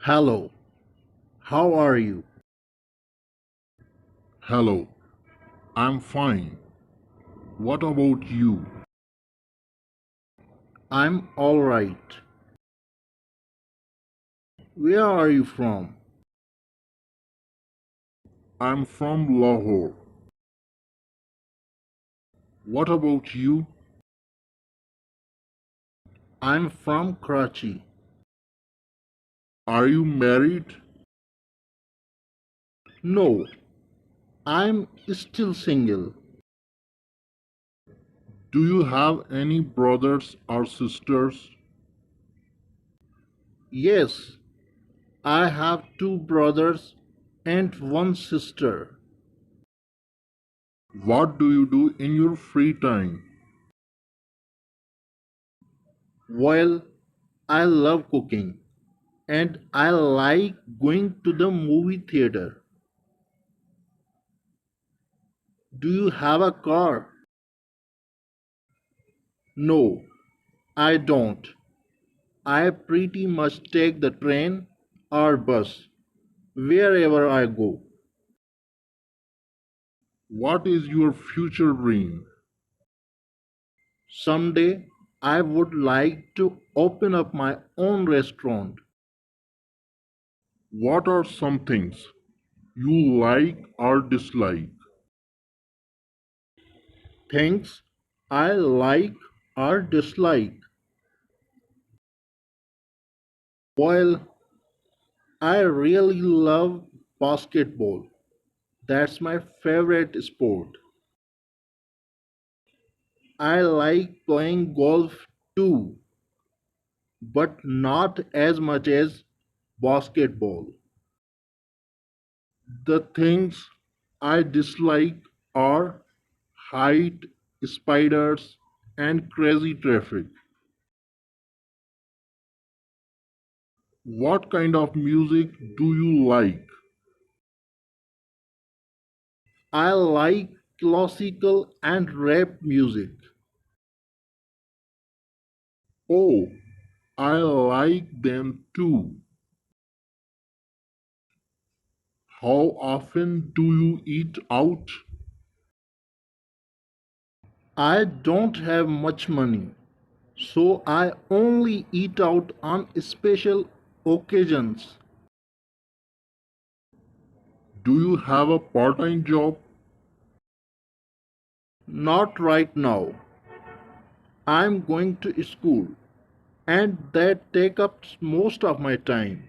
Hello, how are you? Hello, I'm fine. What about you? I'm alright. Where are you from? I'm from Lahore. What about you? I'm from Karachi. Are you married? No, I'm still single. Do you have any brothers or sisters? Yes, I have two brothers and one sister. What do you do in your free time? Well, I love cooking and I like going to the movie theater. Do you have a car? No, I don't. I pretty much take the train or bus wherever I go. What is your future dream? Someday I would like to open up my own restaurant. What are some things you like or dislike? Things I like or dislike. While I really love basketball, that's my favorite sport. I like playing golf too, but not as much as basketball. The things I dislike are height, spiders, and crazy traffic. What kind of music do you like? I like classical and rap music. Oh, I like them too. How often do you eat out? I don't have much money, so I only eat out on special occasions. Do you have a part time job? Not right now. I'm going to school and that take up most of my time.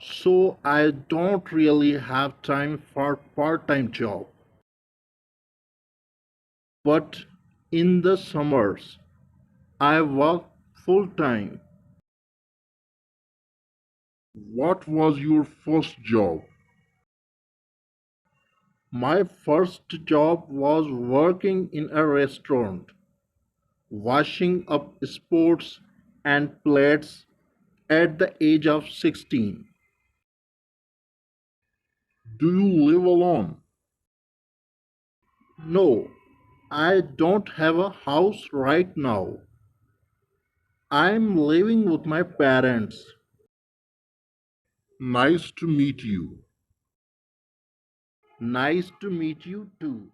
So I don't really have time for part-time job. But in the summers I work full time. What was your first job? My first job was working in a restaurant, washing up sports and plates at the age of 16. Do you live alone? No, I don't have a house right now. I'm living with my parents. Nice to meet you. Nice to meet you too.